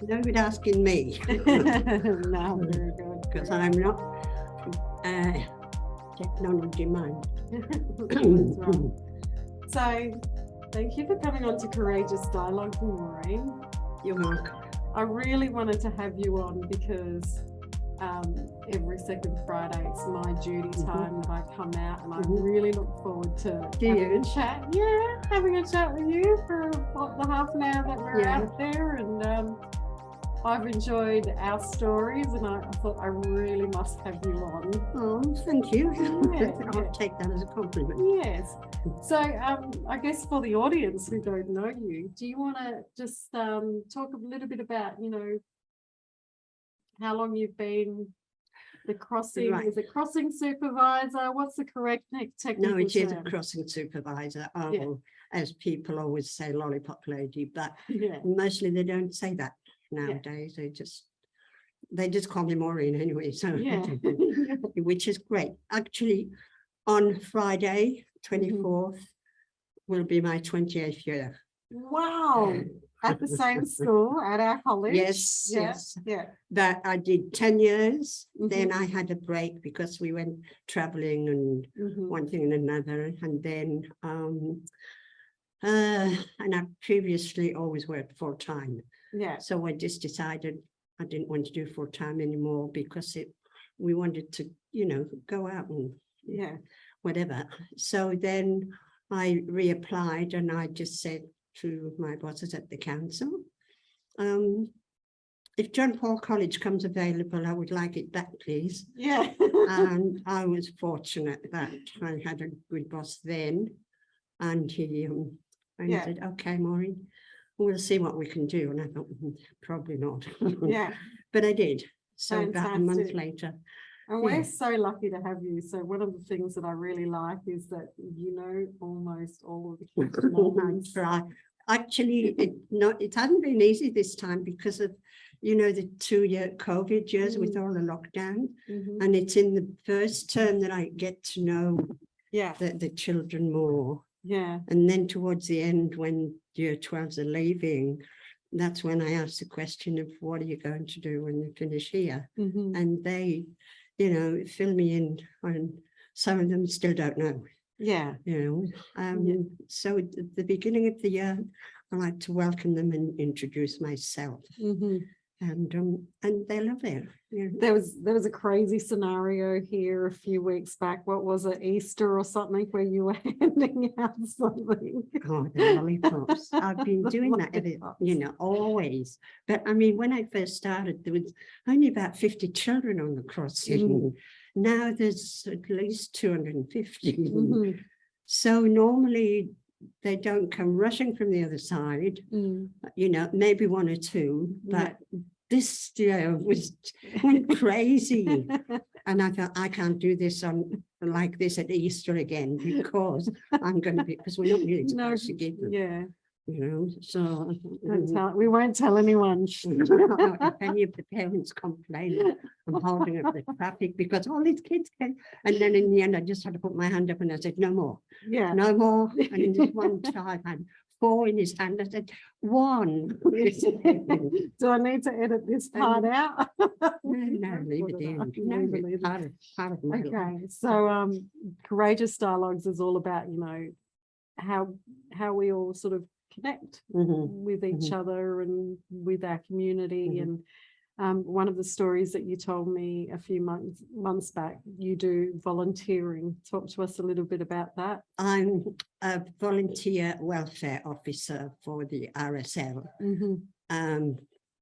No good asking me. No, very good. Because I'm not technology minded. That's right. So, thank you for coming on to Courageous Dialogue, Maureen. You're welcome. I really wanted to have you on because every second Friday it's my duty time that I come out, and I really look forward to having a chat. Yeah, having a chat with you for the half an hour that we're out there, and I've enjoyed our stories, and I thought I really must have you on. Oh, thank you. Yeah, I'll take that as a compliment. Yes. So I guess for the audience who don't know you, do you want to just talk a little bit about, how long you've been the crossing, is it crossing supervisor? What's the correct technical No, it is a term? crossing supervisor. As people always say, lollipop lady, but Yeah. mostly they don't say that nowadays. They just call me Maureen anyway, so which is great. Actually, on Friday, 24th, will be my 28th year. Wow. At the same school, at our college? Yes, yes. Yeah. That I did 10 years. Then I had a break because we went traveling and one thing and another. And then, and I previously always worked full time. Yeah. So I just decided I didn't want to do full time anymore because we wanted to, go out and whatever. So then I reapplied, and I just said to my bosses at the council, if John Paul College comes available, I would like it back, please. Yeah. And I was fortunate that I had a good boss then, and he said, okay, Maureen, we'll see what we can do. And I thought, probably not. Yeah. But I did. So Fantastic. about a month later. And we're so lucky to have you. So one of the things that I really like is that almost all of the kids' names. Actually, it hasn't been easy this time because of, the 2-year COVID years with all the lockdown. And it's in the first term that I get to know the children more. Yeah. And then towards the end, when year 12s are leaving, that's when I ask the question of what are you going to do when you finish here? And they, fill me in, and some of them still don't know. Yeah. So at the beginning of the year, I like to welcome them and introduce myself. And they love it. There was a crazy scenario here a few weeks back. What was it, Easter or something, where you were handing out something? Oh, the lollipops. I've been doing that, always. But I mean, when I first started, there was only about 50 children on the crossing. Now there's at least 250. So normally they don't come rushing from the other side, maybe one or two, but this year went crazy. And I thought, I can't do this like this at Easter again, because because we're not really supposed to give them. Yeah. So we won't tell anyone. If any of the parents complain, I'm holding up the traffic because all these kids came. And then in the end, I just had to put my hand up and I said, no more. Yeah. No more. And this one child had 4 in his hand. I said, 1. Do I need to edit this part out? No, leave it in. No, part of my life. So Courageous Dialogues is all about, how we all sort of connect with each other and with our community. And one of the stories that you told me a few months back, you do volunteering. Talk to us a little bit about that. I'm a volunteer welfare officer for the RSL.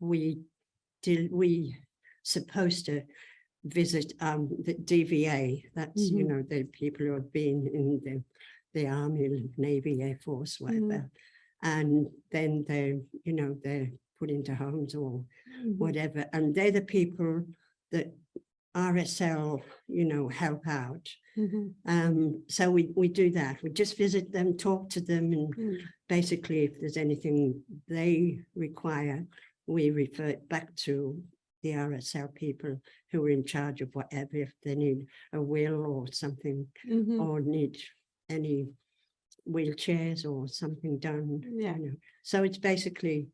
We supposed to visit the DVA. That's the people who have been in the Army, Navy, Air Force, whatever. And then they're put into homes or whatever. And they're the people that RSL, help out. So we do that. We just visit them, talk to them, and basically if there's anything they require, we refer it back to the RSL people who are in charge of whatever, if they need a will or something, or need any wheelchairs or something done. Yeah. You know. So it's basically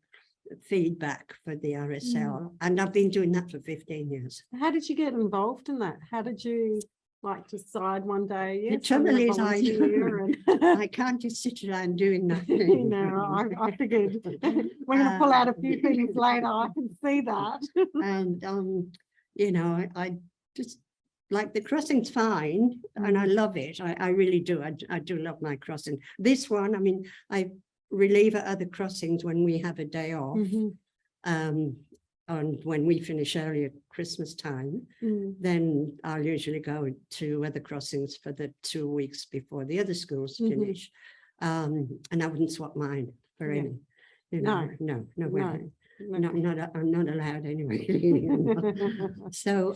feedback for the RSL, and I've been doing that for 15 years. How did you get involved in that? How did you like decide one day? The Yes, trouble I'm gonna is volunteer and I can't just sit around doing nothing. you know, I figured we're gonna pull out a few things later. I can see that. And you know, I just like the crossing's fine, and I love it. I really do. I do love my crossing. This one, I mean, I relieve at other crossings when we have a day off. And when we finish early at Christmas time, then I'll usually go to other crossings for the 2 weeks before the other schools finish. And I wouldn't swap mine for any. You know, no way. I'm not allowed anyway. So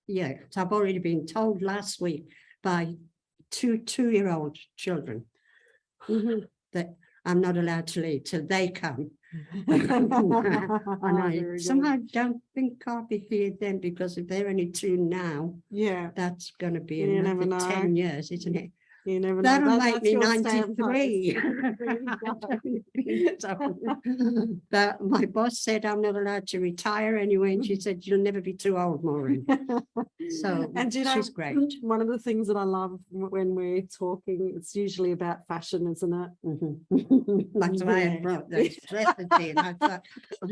yeah, so I've already been told last week by two-year-old children that I'm not allowed to leave till they come. And I somehow don't think I'll be here then, because if they're only 2 now, that's going to be another 10 years, isn't it? You never know. That'll make me 93. But my boss said I'm not allowed to retire anyway, and she said you'll never be too old, Maureen. So and you know, she's great. One of the things that I love when we're talking, it's usually about fashion, isn't it? That's why I brought those dresses in. I thought, I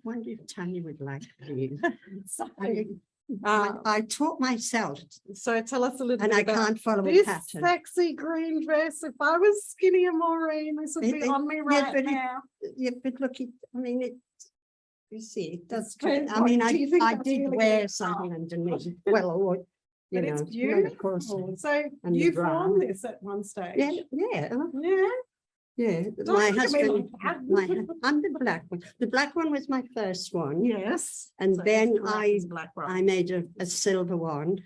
wonder if Tanya would like these. I taught myself. So tell us a little and bit I about can't follow this a pattern. Sexy green dress. If I was skinnier, Maureen, this would be on me right now. But look, I mean, you see, it does. It's I mean, I that's did really wear good? something underneath. Well, or, you But know, it's not a beautiful. corset. So and you the bra. formed this at one stage. Yeah. Yeah. My look at me husband, like that. I'm the black one. The black one was my first one. Yes. And So then it's black as black, right? I made a silver one.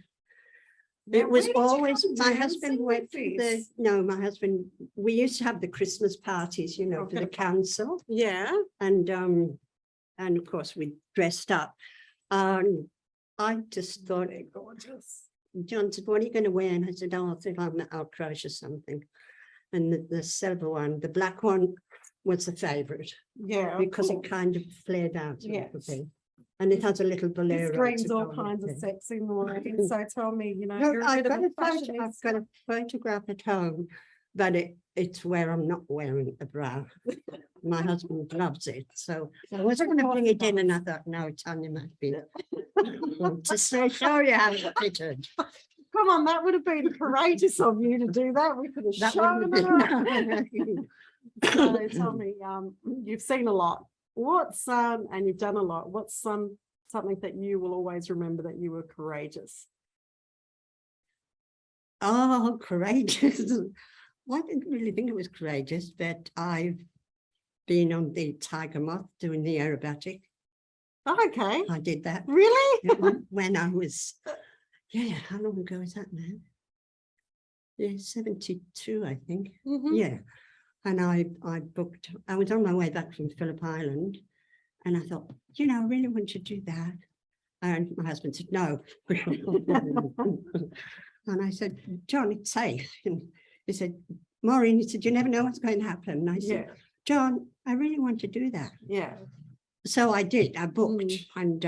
Now, It was where did you always, come my to husband sing went with to this? my husband, we used to have the Christmas parties, you know, for the council. Yeah. And of course we dressed up. I just thought, Gorgeous. John said, what are you going to wear? And I said, oh, I think I'll crochet something. And the silver one, the black one was the favorite. Yeah. Because it kind of flared out a little bit. And it has a little bolero. This screams to all go kinds of with it. sexy, Maureen. So tell me, you know, No, you're a I've bit of got a I've got a photograph at home, but it's where I'm not wearing a bra. My husband loves it. So I was going to bring it in, and I thought, no, Tanya might be just to show you how it fitted. Come on, that would have been courageous of you to do that. We could have shown it. So tell me, you've seen a lot. What's and you've done a lot. What's something that you will always remember that you were courageous? Oh, courageous. Well, I didn't really think it was courageous, but I've been on the tiger moth doing the aerobatic. Oh, okay. I did that. Really? When I was, how long ago is that now? Yeah, 72, I think. Yeah. And I booked, I was on my way back from Phillip Island, and I thought, you know, I really want to do that. And my husband said, no. And I said, John, it's safe. And he said, Maureen, he said, you never know what's going to happen. And I said, John, I really want to do that. Yeah. So I did, I booked. And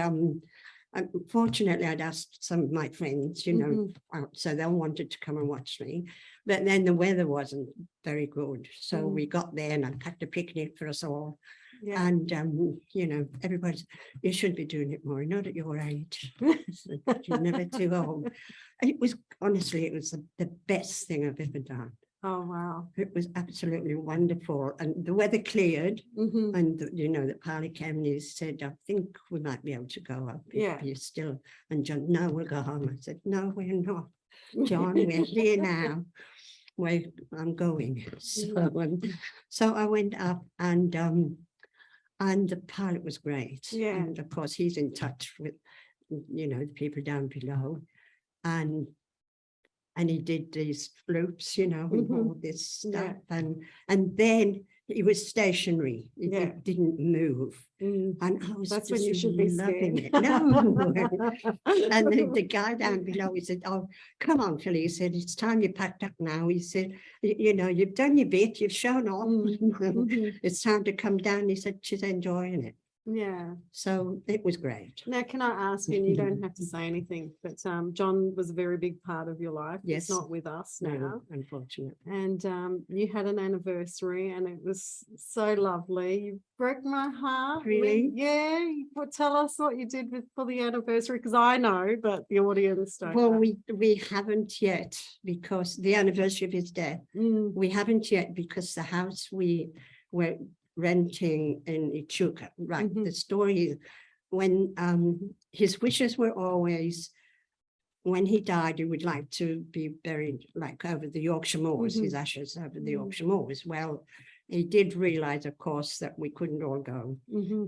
unfortunately, I'd asked some of my friends, you know, out, so they all wanted to come and watch me. But then the weather wasn't very good. So we got there, and I packed a picnic for us all. Yeah. And, you know, everybody's, you should be doing it more, not at your age. You're never too old. It was, honestly, it was the best thing I've ever done. Oh, wow. It was absolutely wonderful. And the weather cleared. And, you know, the Parley Kemney said, I think we might be able to go up. If you're still. And John, no, we'll go home. I said, no, we're not. John, we're here now. I'm going. So I went up, and the pilot was great. Yeah. And of course, he's in touch with, you know, the people down below. And he did these loops, you know, with all this stuff. And then He was stationary. It didn't move. And I was That's just when you should be loving scared. it. No. And the guy down below, he said, oh, come on, Philly. He said, it's time you packed up now. He said, you know, you've done your bit. You've shown off. It's time to come down. He said, she's enjoying it. Yeah. So it was great. Now, can I ask you, and you don't have to say anything, but John was a very big part of your life. Yes. He's not with us now. No, unfortunately. And you had an anniversary and it was so lovely. You broke my heart. Really? Yeah. Well, tell us what you did for the anniversary, because I know, but the audience don't Well, know. we haven't yet, because the anniversary of his death, we haven't yet, because the house we were renting in Echuca, right? The story is, when his wishes were always, when he died, he would like to be buried like over the Yorkshire Moors, his ashes over the Yorkshire Moors. Well, he did realize, of course, that we couldn't all go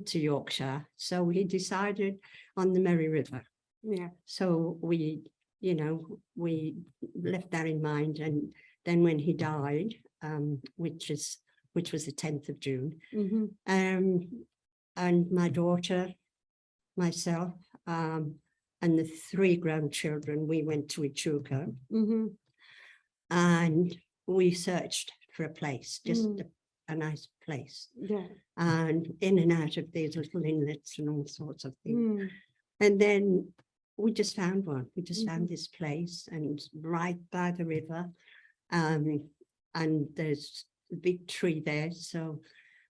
to Yorkshire, so he decided on the Merry River. Yeah. So we, you know, we left that in mind, and then when he died, which was the 10th of June, and my daughter, myself, and the 3 grandchildren, we went to Echuca, and we searched for a place, just a nice place. Yeah. And in and out of these little inlets and all sorts of things. And then we just found one. We just found this place, and right by the river, and there's a big tree there. So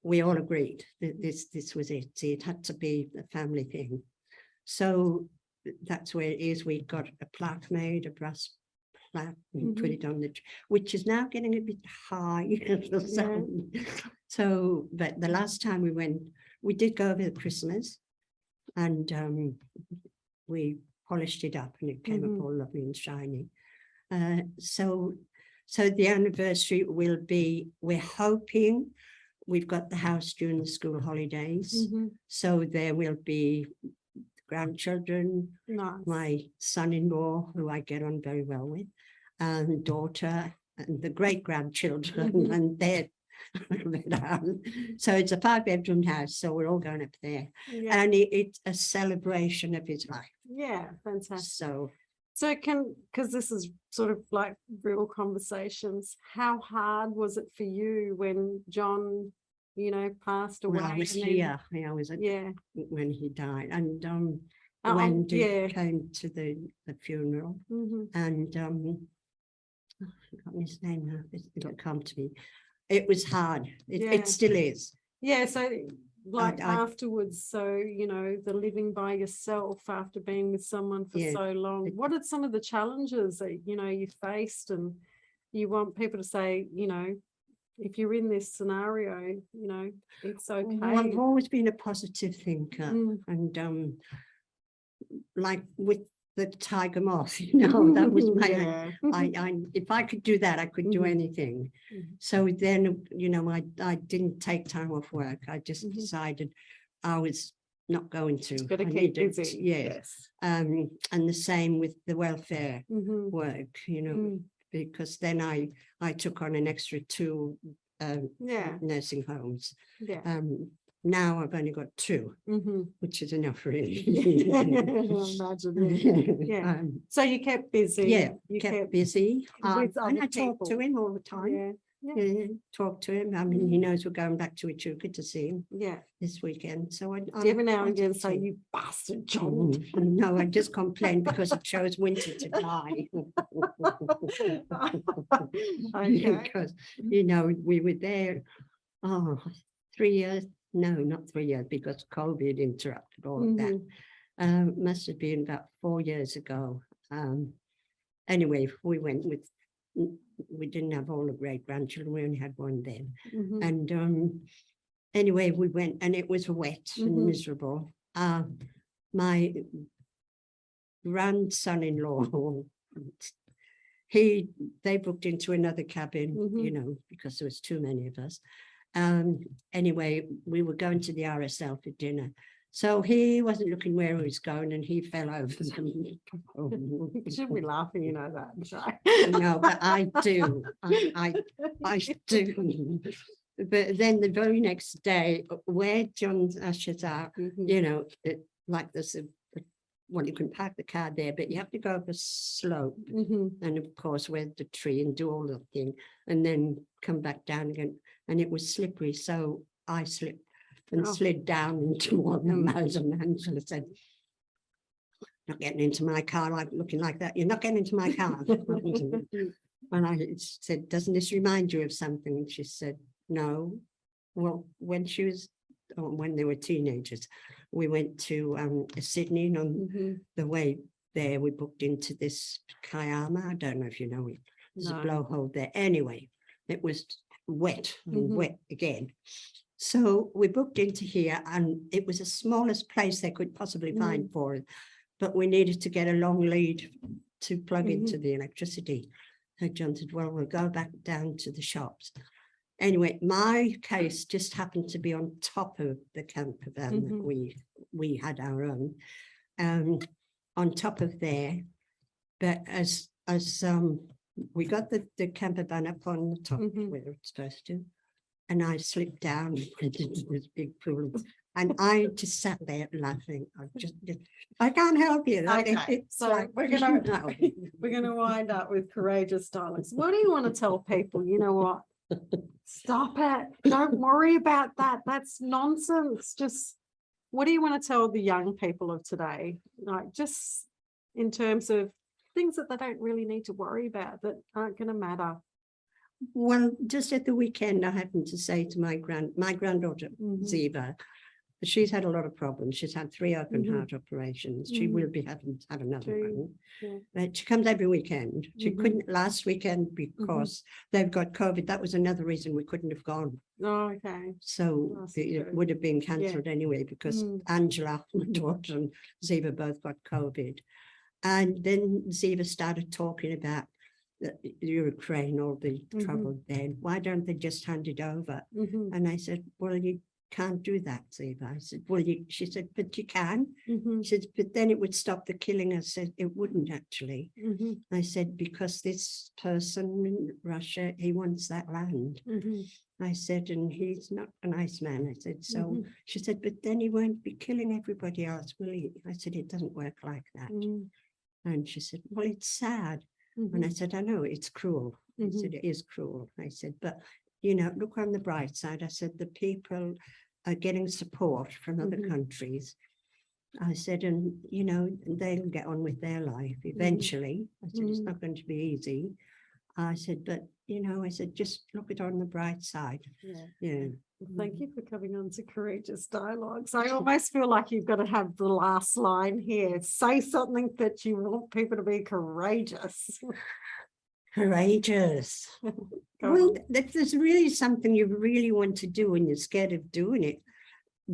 we all agreed that this was it. See, it had to be a family thing. So that's where it is. We got a plaque made, a brass plaque, and put it on the, which is now getting a bit high. So, but the last time we went, we did go over Christmas, and we polished it up, and it came up all lovely and shiny. So the anniversary will be, we're hoping, we've got the house during the school holidays, so there will be grandchildren, my son-in-law, who I get on very well with, and daughter, and the great-grandchildren, and their so it's a 5-bedroom house, so we're all going up there, and it's a celebration of his life. Yeah, fantastic. So because this is sort of like real conversations, how hard was it for you when John, you know, passed away? well, I was here. I was at, when he died, and when Dick came to the funeral, and I forgot his name now. It'll come to me. It was hard. It still is. Yeah. So like afterwards, so, you know, the living by yourself after being with someone for so long, what are some of the challenges that, you know, you faced, and you want people to say, you know, if you're in this scenario, you know, it's okay. Well, I've always been a positive thinker, and like with the tiger moth, you know, that was my, if I could do that, I could do anything. So then, you know, I didn't take time off work. I just decided I was not going to. Gotta keep busy. Yes. And the same with the welfare work, you know, because then I took on an extra 2 nursing homes. Now I've only got 2, which is enough, really. Imagine. So you kept busy. Yeah, you kept busy. With and I talk to him all the time. Talk to him. I mean, he knows we're going back to Echuca to see him this weekend. So every now and again say, you bastard, John. No, I just complain because it chose winter to die. Because, you know, we were there 3 years. No, not 3 years, because COVID interrupted all of that. Must have been about 4 years ago. Anyway, we went with, we didn't have all the great grandchildren, we only had one then. And anyway, we went, and it was wet and miserable. My grandson-in-law, they booked into another cabin, you know, because there was too many of us. Anyway, we were going to the RSL for dinner, so he wasn't looking where he was going, and he fell over them. You shouldn't be laughing, you know that. No, but I do. I do. But then the very next day, where John's ushers are, you know, like there's well, you can park the car there, but you have to go up a slope, and of course, where the tree and do all the thing, and then come back down again. And it was slippery, so I slipped and slid down into one of the mounds, and Angela said, "Not getting into my car, like looking like that. You're not getting into my car." And I said, "Doesn't this remind you of something?" And she said, "No." Well, when they were teenagers, we went to Sydney, and on the way there, we booked into this Kayama. I don't know if you know it. There's a blowhole there. Anyway, it was wet and wet again. So we booked into here, and it was the smallest place they could possibly find for it. But we needed to get a long lead to plug into the electricity. So John said, "Well, we'll go back down to the shops." Anyway, my case just happened to be on top of the camper van that we had our own, on top of there. But as we got the camper van up on the top where it's supposed to, and I slipped down into this big pool, and I just sat there laughing. I can't help you. Okay, so like, we're gonna wind up with courageous dialogues. What do you want to tell people? You know what? Stop it. Don't worry about that. That's nonsense. Just what do you want to tell the young people of today? Like, just in terms of things that they don't really need to worry about, that aren't going to matter. Well, just at the weekend, I happened to say to my granddaughter, Ziva, she's had a lot of problems. She's had 3 open heart operations. She will be having to have another one. But she comes every weekend. She couldn't last weekend because they've got COVID. That was another reason we couldn't have gone. Oh, okay. So it would have been cancelled anyway, because Angela, my daughter, and Ziva both got COVID. And then Ziva started talking about the Ukraine, all the trouble there. Why don't they just hand it over? And I said, "Well, you can't do that, Ziva." I said, "Well, she said, "But you can." She said, "But then it would stop the killing." I said, "It wouldn't actually." I said, "Because this person in Russia, he wants that land." I said, "And he's not a nice man." I said, "So," she said, "But then he won't be killing everybody else, will he?" I said, "It doesn't work like that." And she said, "Well, it's sad." And I said, "I know, it's cruel." I said, "It is cruel." I said, "But, you know, look on the bright side." I said, "The people are getting support from other countries." I said, "And, you know, they'll get on with their life eventually." I said, "It's not going to be easy." I said, "But, you know," I said, "just look at it on the bright side." Yeah. Thank you for coming on to Courageous Dialogues. I almost feel like you've got to have the last line here. Say something that you want people to be courageous. Courageous. Well, if there's really something you really want to do and you're scared of doing it,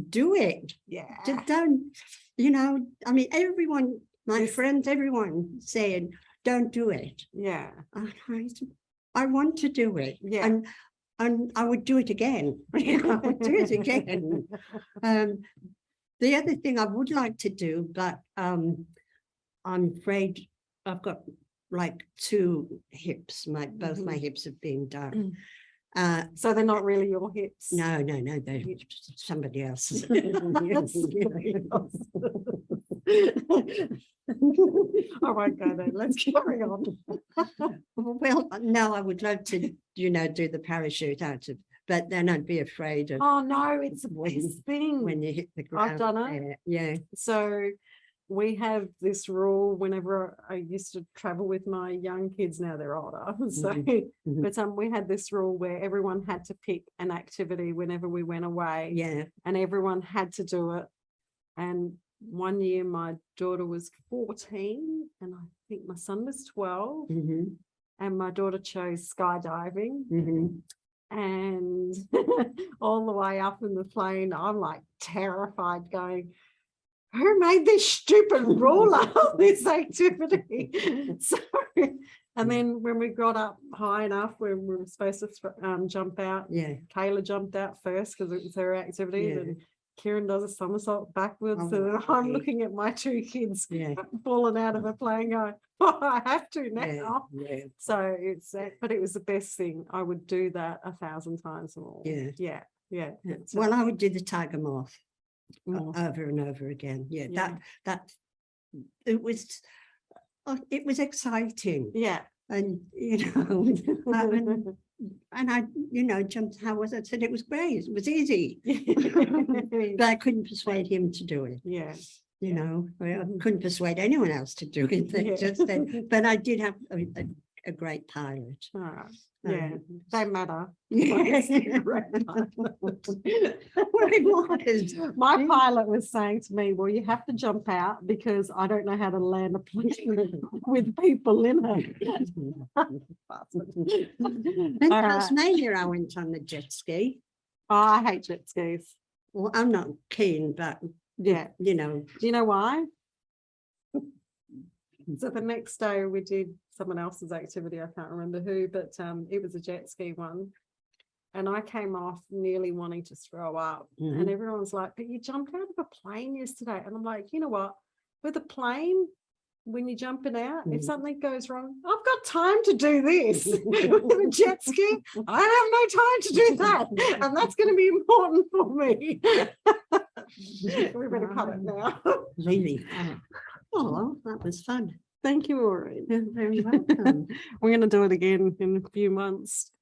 do it. Yeah. Just don't, you know, I mean, everyone, my friends, everyone saying, "Don't do it." Yeah. I want to do it. Yeah. And I would do it again. I would do it again. The other thing I would like to do, but I'm afraid I've got like 2 hips. Both my hips have been done. So they're not really your hips. No, they're somebody else's. All right, go then. Let's carry on. Well, no, I would love to, you know, do the parachute out of, but then I'd be afraid of. Oh no, it's the best thing when you hit the ground. I've done it. Yeah. So we have this rule whenever I used to travel with my young kids. Now they're older. So, but we had this rule where everyone had to pick an activity whenever we went away. Yeah. And everyone had to do it. And one year my daughter was 14 and I think my son was 12. And my daughter chose skydiving. And all the way up in the plane, I'm like terrified, going, "Who made this stupid rule of this activity?" So, and then when we got up high enough, when we were supposed to jump out, Kayla jumped out first because it was her activity. And Kieran does a somersault backwards, Oh, and I'm okay. looking at my two kids Yeah. falling out of a plane going, oh, I have to now. Yeah. So it's, but it was the best thing. I would do that 1,000 times more. Yeah. Yeah. Yeah. Yeah. So- Well, I would do the tiger moth Mm. over and over again. Yeah, Yeah. that it was exciting, Yeah. and and I jumped. How was it? I said it was great. It was easy, but I couldn't persuade him to do it. Yeah. I couldn't persuade anyone else to do it. They Yeah. just said, but I did have a great pilot. All right. Yeah. They matter. Yes. Well, it was. My pilot was saying to me, well, you have to jump out because I don't know how to land a plane with people in it. In All right. Tasmania, I went on the jet ski. Oh, I hate jet skis. Well, I'm not keen, but Yeah. do Do you know why? So the next day we did someone else's activity. I can't remember who, but it was a jet ski one. And I came off nearly wanting to throw up. And everyone's like, but you jumped out of a plane yesterday. And I'm like, you know what? With a plane, when you're jumping out, if something goes wrong, I've got time to do this. With a jet ski, I have no time to do that. And that's going to be important for me. We better cut it now. Really. Oh, that was fun. Thank you, Maureen. You're very welcome. We're going to do it again in a few months.